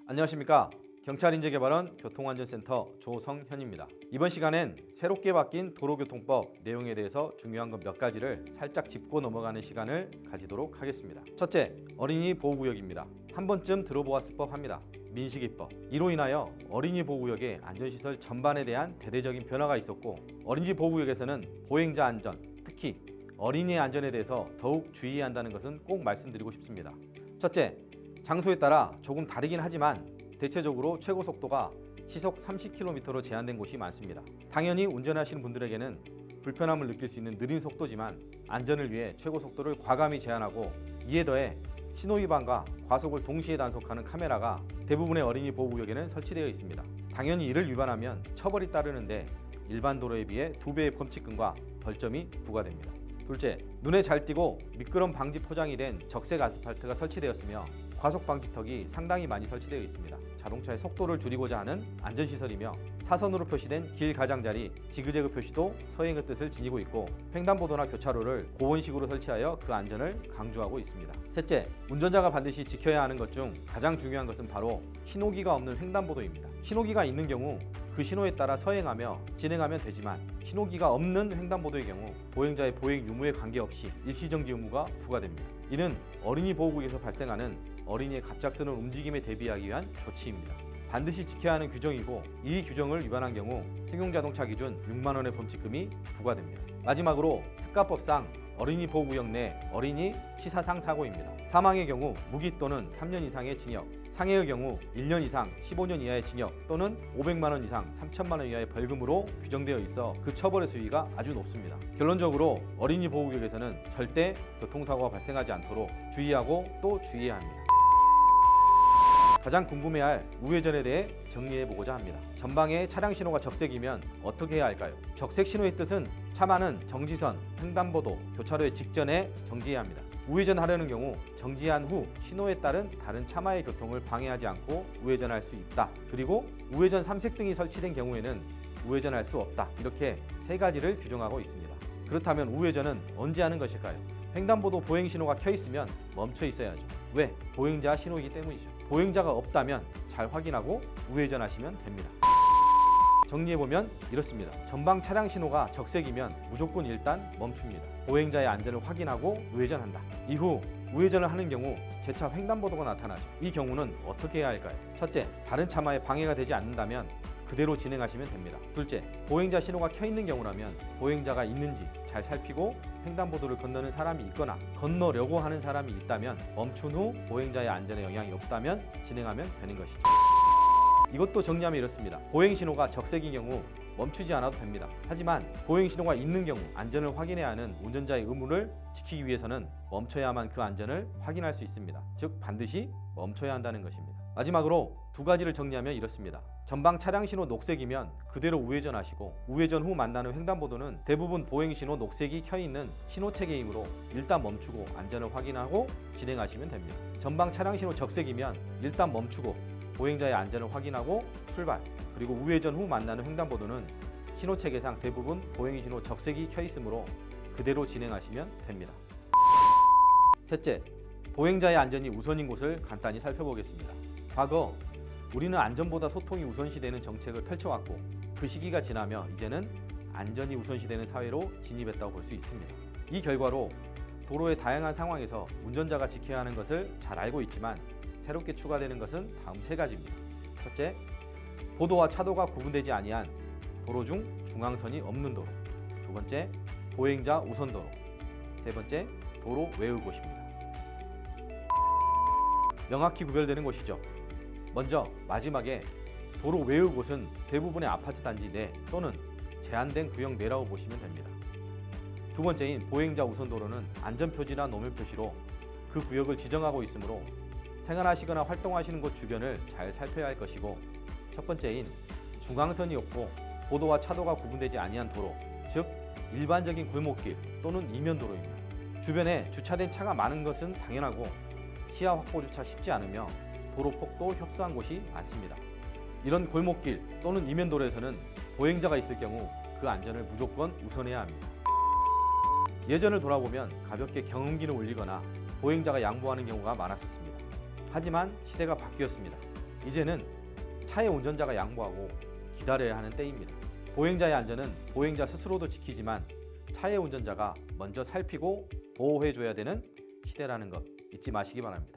안녕하십니까. 경찰인재개발원 교통안전센터 조성현입니다. 이번 시간엔 새롭게 바뀐 도로교통법 내용에 대해서 중요한 것 몇 가지를 살짝 짚고 넘어가는 시간을 가지도록 하겠습니다. 첫째, 어린이 보호구역입니다. 한 번쯤 들어보았을 법합니다. 민식이법. 이로 인하여 어린이 보호구역의 안전시설 전반에 대한 대대적인 변화가 있었고, 어린이 보호구역에서는 보행자 안전, 특히 어린이의 안전에 대해서 더욱 주의해야 한다는 것은 꼭 말씀드리고 싶습니다. 첫째, 장소에 따라 조금 다르긴 하지만 대체적으로 최고 속도가 시속 30km로 제한된 곳이 많습니다. 당연히 운전하시는 분들에게는 불편함을 느낄 수 있는 느린 속도지만 안전을 위해 최고 속도를 과감히 제한하고, 이에 더해 신호위반과 과속을 동시에 단속하는 카메라가 대부분의 어린이 보호구역에는 설치되어 있습니다. 당연히 이를 위반하면 처벌이 따르는데 일반 도로에 비해 2배의 범칙금과 벌점이 부과됩니다. 둘째, 눈에 잘 띄고 미끄럼 방지 포장이 된 적색 아스팔트가 설치되었으며 과속 방지턱이 상당히 많이 설치되어 있습니다. 자동차의 속도를 줄이고자 하는 안전시설이며 사선으로 표시된 길 가장자리, 지그재그 표시도 서행의 뜻을 지니고 있고, 횡단보도나 교차로를 고원식으로 설치하여 그 안전을 강조하고 있습니다. 셋째, 운전자가 반드시 지켜야 하는 것 중 가장 중요한 것은 바로 신호기가 없는 횡단보도입니다. 신호기가 있는 경우 그 신호에 따라 서행하며 진행하면 되지만, 신호기가 없는 횡단보도의 경우 보행자의 보행 유무에 관계없이 일시정지 의무가 부과됩니다. 이는 어린이 보호구역에서 발생하는 어린이의 갑작스러운 움직임에 대비하기 위한 조치입니다. 반드시 지켜야 하는 규정이고, 이 규정을 위반한 경우 승용자동차 기준 6만 원의 범칙금이 부과됩니다. 마지막으로 특가법상 어린이 보호구역 내 어린이 치사상 사고입니다. 사망의 경우 무기 또는 3년 이상의 징역, 상해의 경우 1년 이상 15년 이하의 징역 또는 500만 원 이상 3천만 원 이하의 벌금으로 규정되어 있어 그 처벌의 수위가 아주 높습니다. 결론적으로 어린이 보호구역에서는 절대 교통사고가 발생하지 않도록 주의하고 또 주의해야 합니다. 가장 궁금해할 우회전에 대해 정리해보고자 합니다. 전방에 차량 신호가 적색이면 어떻게 해야 할까요? 적색 신호의 뜻은 차만은 정지선, 횡단보도, 교차로의 직전에 정지해야 합니다. 우회전하려는 경우 정지한 후 신호에 따른 다른 차마의 교통을 방해하지 않고 우회전할 수 있다. 그리고 우회전 3색등이 설치된 경우에는 우회전할 수 없다. 이렇게 세 가지를 규정하고 있습니다. 그렇다면 우회전은 언제 하는 것일까요? 횡단보도 보행신호가 켜 있으면 멈춰 있어야죠. 왜? 보행자 신호이기 때문이죠. 보행자가 없다면 잘 확인하고 우회전하시면 됩니다. 정리해보면 이렇습니다. 전방 차량 신호가 적색이면 무조건 일단 멈춥니다. 보행자의 안전을 확인하고 우회전한다. 이후 우회전을 하는 경우 재차 횡단보도가 나타나죠. 이 경우는 어떻게 해야 할까요? 첫째, 다른 차마에 방해가 되지 않는다면 그대로 진행하시면 됩니다. 둘째, 보행자 신호가 켜 있는 경우라면 보행자가 있는지 잘 살피고 횡단보도를 건너는 사람이 있거나 건너려고 하는 사람이 있다면 멈춘 후 보행자의 안전에 영향이 없다면 진행하면 되는 것이죠. 이것도 정리하면 이렇습니다. 보행신호가 적색인 경우 멈추지 않아도 됩니다. 하지만 보행신호가 있는 경우 안전을 확인해야 하는 운전자의 의무를 지키기 위해서는 멈춰야만 그 안전을 확인할 수 있습니다. 즉 반드시 멈춰야 한다는 것입니다. 마지막으로 두 가지를 정리하면 이렇습니다. 전방 차량 신호 녹색이면 그대로 우회전하시고, 우회전 후 만나는 횡단보도는 대부분 보행신호 녹색이 켜있는 신호체계이므로 일단 멈추고 안전을 확인하고 진행하시면 됩니다. 전방 차량 신호 적색이면 일단 멈추고 보행자의 안전을 확인하고 출발, 그리고 우회전 후 만나는 횡단보도는 신호체계상 대부분 보행신호 적색이 켜있으므로 그대로 진행하시면 됩니다. 셋째, 보행자의 안전이 우선인 곳을 간단히 살펴보겠습니다. 과거 우리는 안전보다 소통이 우선시되는 정책을 펼쳐왔고, 그 시기가 지나며 이제는 안전이 우선시되는 사회로 진입했다고 볼 수 있습니다. 이 결과로 도로의 다양한 상황에서 운전자가 지켜야 하는 것을 잘 알고 있지만 새롭게 추가되는 것은 다음 세 가지입니다. 첫째, 보도와 차도가 구분되지 아니한 도로 중 중앙선이 없는 도로. 두 번째, 보행자 우선 도로. 세 번째, 도로 외의 곳입니다. 명확히 구별되는 곳이죠. 먼저 마지막에 도로 외의 곳은 대부분의 아파트 단지 내 또는 제한된 구역 내라고 보시면 됩니다. 두 번째인 보행자 우선 도로는 안전표지나 노면표시로 그 구역을 지정하고 있으므로 생활하시거나 활동하시는 곳 주변을 잘 살펴야 할 것이고, 첫 번째인 중앙선이 없고 보도와 차도가 구분되지 아니한 도로, 즉 일반적인 골목길 또는 이면도로입니다. 주변에 주차된 차가 많은 것은 당연하고 시야 확보조차 쉽지 않으며 도로 폭도 협소한 곳이 많습니다. 이런 골목길 또는 이면도로에서는 보행자가 있을 경우 그 안전을 무조건 우선해야 합니다. 예전을 돌아보면 가볍게 경운기를 울리거나 보행자가 양보하는 경우가 많았었습니다. 하지만 시대가 바뀌었습니다. 이제는 차의 운전자가 양보하고 기다려야 하는 때입니다. 보행자의 안전은 보행자 스스로도 지키지만 차의 운전자가 먼저 살피고 보호해줘야 되는 시대라는 것 잊지 마시기 바랍니다.